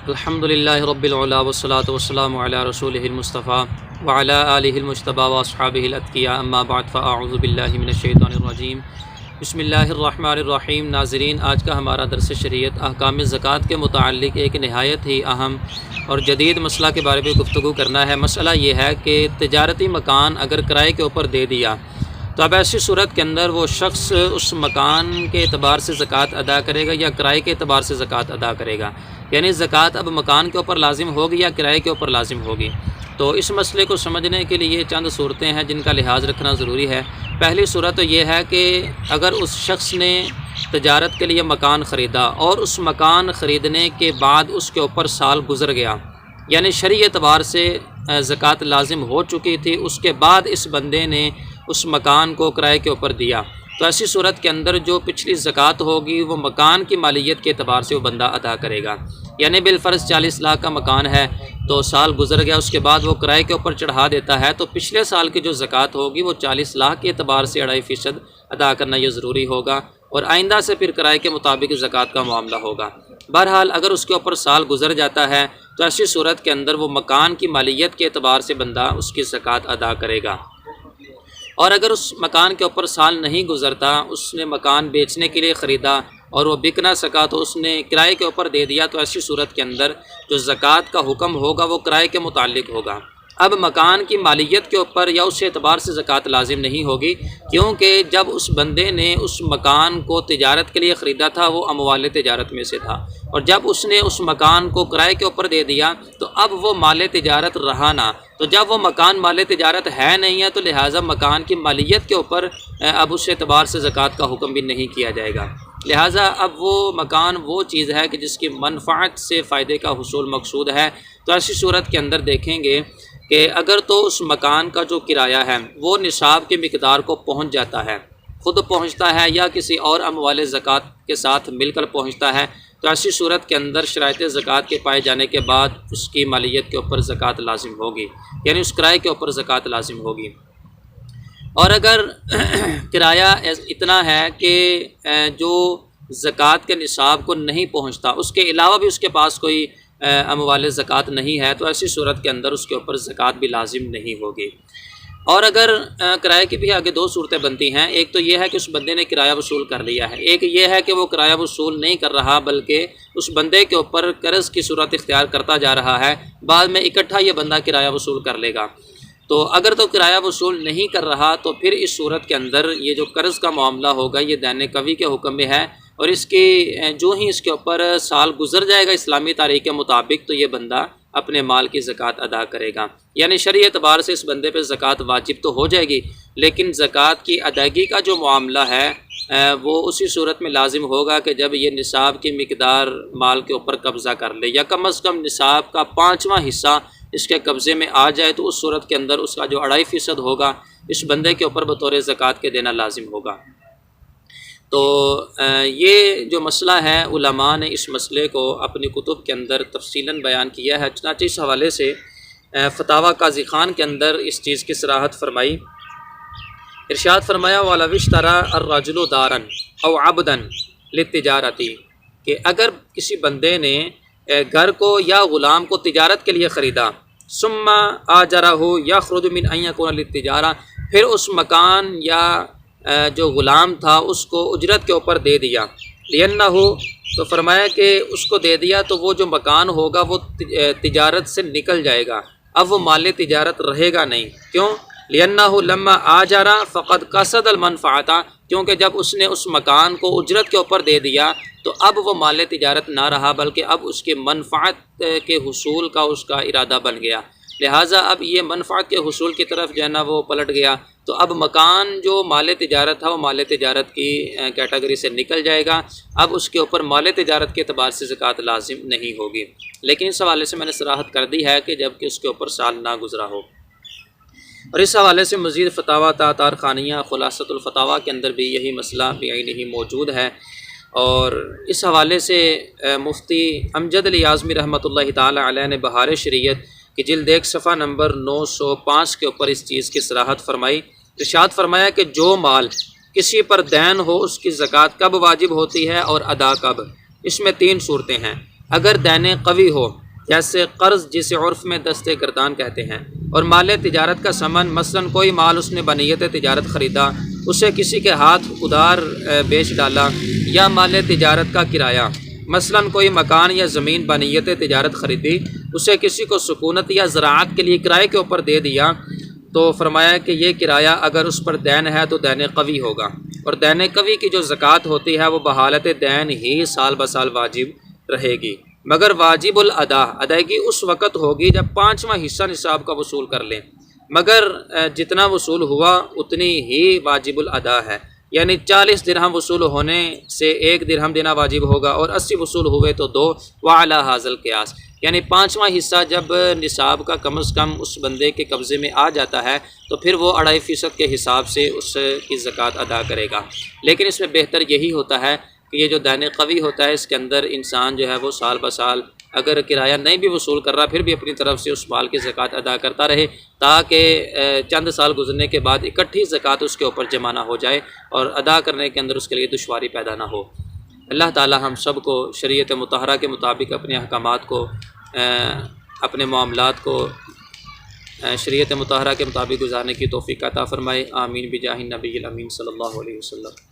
الحمدللہ رب العلا والصلاة والسلام علی رسولہ المصطفیٰ وعلی آلہ المجتبیٰ واصحابہ الاتقیاء اما بعد فاعوذ باللہ من الشیطان الرجیم بسم اللہ الرحمن الرحیم۔ ناظرین، آج کا ہمارا درس شریعت احکام زکوٰۃ کے متعلق ایک نہایت ہی اہم اور جدید مسئلہ کے بارے میں گفتگو کرنا ہے۔ مسئلہ یہ ہے کہ تجارتی مکان اگر کرائے کے اوپر دے دیا تو اب ایسی صورت کے اندر وہ شخص اس مکان کے اعتبار سے زکوٰۃ ادا کرے گا یا کرائے کے اعتبار سے زکوٰۃ ادا کرے گا، یعنی زکوٰۃ اب مکان کے اوپر لازم ہوگی یا کرائے کے اوپر لازم ہوگی۔ تو اس مسئلے کو سمجھنے کے لیے چند صورتیں ہیں جن کا لحاظ رکھنا ضروری ہے۔ پہلی صورت تو یہ ہے کہ اگر اس شخص نے تجارت کے لیے مکان خریدا اور اس مکان خریدنے کے بعد اس کے اوپر سال گزر گیا، یعنی شرعی اعتبار سے زکوٰۃ لازم ہو چکی تھی، اس کے بعد اس بندے نے اس مکان کو کرائے کے اوپر دیا، تو ایسی صورت کے اندر جو پچھلی زکوٰۃ ہوگی وہ مکان کی مالیت کے اعتبار سے وہ بندہ ادا کرے گا۔ یعنی بالفرض 40 لاکھ کا مکان ہے تو سال گزر گیا، اس کے بعد وہ کرائے کے اوپر چڑھا دیتا ہے، تو پچھلے سال کی جو زکوٰۃ ہوگی وہ 40 لاکھ کے اعتبار سے 2.5% ادا کرنا یہ ضروری ہوگا، اور آئندہ سے پھر کرائے کے مطابق زکوٰۃ کا معاملہ ہوگا۔ بہرحال اگر اس کے اوپر سال گزر جاتا ہے تو ایسی صورت کے اندر وہ مکان کی مالیت کے اعتبار سے بندہ اس کی زکوٰۃ ادا کرے گا۔ اور اگر اس مکان کے اوپر سال نہیں گزرتا، اس نے مکان بیچنے کے لیے خریدا اور وہ بک نہ سکا تو اس نے کرائے کے اوپر دے دیا، تو ایسی صورت کے اندر جو زکوٰۃ کا حکم ہوگا وہ کرائے کے متعلق ہوگا۔ اب مکان کی مالیت کے اوپر یا اس اعتبار سے زکوٰۃ لازم نہیں ہوگی، کیونکہ جب اس بندے نے اس مکان کو تجارت کے لیے خریدا تھا وہ اموال تجارت میں سے تھا، اور جب اس نے اس مکان کو کرائے کے اوپر دے دیا تو اب وہ مال تجارت رہا نہ، تو جب وہ مکان مال تجارت ہے نہیں ہے تو لہٰذا مکان کی مالیت کے اوپر اب اس اعتبار سے زکوٰۃ کا حکم بھی نہیں کیا جائے گا۔ لہٰذا اب وہ مکان وہ چیز ہے کہ جس کی منفعت سے فائدے کا حصول مقصود ہے، تو ایسی صورت کے اندر دیکھیں گے کہ اگر تو اس مکان کا جو کرایہ ہے وہ نصاب کی مقدار کو پہنچ جاتا ہے، خود پہنچتا ہے یا کسی اور اموال زکوٰۃ کے ساتھ مل کر پہنچتا ہے، تو ایسی صورت کے اندر شرائط زکوٰۃ کے پائے جانے کے بعد اس کی مالیت کے اوپر زکوٰۃ لازم ہوگی، یعنی اس کرائے کے اوپر زکوٰۃ لازم ہوگی۔ اور اگر کرایہ اتنا ہے کہ جو زکوٰۃ کے نصاب کو نہیں پہنچتا، اس کے علاوہ بھی اس کے پاس کوئی اموال زکوٰۃ نہیں ہے، تو ایسی صورت کے اندر اس کے اوپر زکوٰۃ بھی لازم نہیں ہوگی۔ اور اگر کرائے کی بھی آگے دو صورتیں بنتی ہیں، ایک تو یہ ہے کہ اس بندے نے کرایہ وصول کر لیا ہے، ایک یہ ہے کہ وہ کرایہ وصول نہیں کر رہا بلکہ اس بندے کے اوپر قرض کی صورت اختیار کرتا جا رہا ہے، بعد میں اکٹھا یہ بندہ کرایہ وصول کر لے گا۔ تو اگر تو کرایہ وصول نہیں کر رہا تو پھر اس صورت کے اندر یہ جو قرض کا معاملہ ہوگا یہ دین قوی کے حکم میں ہے، اور اس کی جو ہی اس کے اوپر سال گزر جائے گا اسلامی تاریخ کے مطابق تو یہ بندہ اپنے مال کی زکوٰۃ ادا کرے گا۔ یعنی شرعی اعتبار سے اس بندے پہ زکوٰۃ واجب تو ہو جائے گی، لیکن زکوٰۃ کی ادائیگی کا جو معاملہ ہے وہ اسی صورت میں لازم ہوگا کہ جب یہ نصاب کی مقدار مال کے اوپر قبضہ کر لے، یا کم از کم نصاب کا 5واں حصہ اس کے قبضے میں آ جائے، تو اس صورت کے اندر اس کا جو 2.5% ہوگا اس بندے کے اوپر بطور زکوٰۃ کے دینا لازم ہوگا۔ تو یہ جو مسئلہ ہے علماء نے اس مسئلے کو اپنی کتب کے اندر تفصیلاً بیان کیا ہے، چنانچہ اس حوالے سے فتاویٰ قاضی خان کے اندر اس چیز کی صراحت فرمائی۔ ارشاد فرمایا وَلَوِ اشْتَرَىٰ الرَّجُلُ دَارًا أَوْ عَبْدًا لِلتِّجَارَةِ، کہ اگر کسی بندے نے گھر کو یا غلام کو تجارت کے لیے خریدا، ثم آجرہ یخرج من ان یکون للتجارہ، پھر اس مکان یا جو غلام تھا اس کو اجرت کے اوپر دے دیا، لأنہ، تو فرمایا کہ اس کو دے دیا تو وہ جو مکان ہوگا وہ تجارت سے نکل جائے گا، اب وہ مال تجارت رہے گا نہیں۔ کیوں؟ لأنہ لما آجر فقد قصد المنفعۃ، کیونکہ جب اس نے اس مکان کو اجرت کے اوپر دے دیا تو اب وہ مال تجارت نہ رہا بلکہ اب اس کے منفعت کے حصول کا اس کا ارادہ بن گیا، لہٰذا اب یہ منفعت کے حصول کی طرف جو ہے نا وہ پلٹ گیا، تو اب مکان جو مال تجارت تھا وہ مال تجارت کی کیٹیگری سے نکل جائے گا، اب اس کے اوپر مال تجارت کے اعتبار سے زکوٰۃ لازم نہیں ہوگی۔ لیکن اس حوالے سے میں نے صراحت کر دی ہے کہ جب کہ اس کے اوپر سال نہ گزرا ہو۔ اور اس حوالے سے مزید فتاویٰ تاتار خانیہ خلاصۃ الفتاویٰ کے اندر بھی یہی مسئلہ بعینہ موجود ہے، اور اس حوالے سے مفتی امجد علی اعظمی رحمۃ اللہ تعالی علیہ نے بہار شریعت کہ جلد 1 صفحہ نمبر 905 کے اوپر اس چیز کی صراحت فرمائی۔ ارشاد فرمایا کہ جو مال کسی پر دین ہو اس کی زکوٰۃ کب واجب ہوتی ہے اور ادا کب؟ اس میں 3 صورتیں ہیں۔ اگر دین قوی ہو، جیسے قرض جسے عرف میں دست گردان کہتے ہیں، اور مال تجارت کا ثمن، مثلاً کوئی مال اس نے بنیت تجارت خریدا، اسے کسی کے ہاتھ ادھار بیچ ڈالا، یا مال تجارت کا کرایہ، مثلاً کوئی مکان یا زمین بنیت تجارت خریدی، اسے کسی کو سکونت یا زراعت کے لیے کرائے کے اوپر دے دیا، تو فرمایا کہ یہ کرایہ اگر اس پر دین ہے تو دین قوی ہوگا، اور دین قوی کی جو زکوٰۃ ہوتی ہے وہ بحالت دین ہی سال بسال واجب رہے گی، مگر واجب الادا، ادائیگی اس وقت ہوگی جب 5واں حصہ نصاب کا وصول کر لیں، مگر جتنا وصول ہوا اتنی ہی واجب الادا ہے، یعنی 40 درہم وصول ہونے سے 1 درہم دینا واجب ہوگا، اور 80 وصول ہوئے تو 2، وعلی ھذا القیاس، یعنی 5واں حصہ جب نصاب کا کم از کم اس بندے کے قبضے میں آ جاتا ہے تو پھر وہ 2.5% کے حساب سے اس کی زکوٰۃ ادا کرے گا۔ لیکن اس میں بہتر یہی ہوتا ہے کہ یہ جو دین قوی ہوتا ہے اس کے اندر انسان جو ہے وہ سال بسال اگر کرایہ نہیں بھی وصول کر رہا پھر بھی اپنی طرف سے اس مال کی زکوٰۃ ادا کرتا رہے، تاکہ چند سال گزرنے کے بعد اکٹھی زکوٰۃ اس کے اوپر جمع نہ ہو جائے اور ادا کرنے کے اندر اس کے لیے دشواری پیدا نہ ہو۔ اللہ تعالی ہم سب کو شریعت مطہرہ کے مطابق اپنے احکامات کو، اپنے معاملات کو شریعت مطہرہ کے مطابق گزارنے کی توفیق عطا فرمائے، آمین بجاہ النبی الامین صلی اللہ علیہ وسلم۔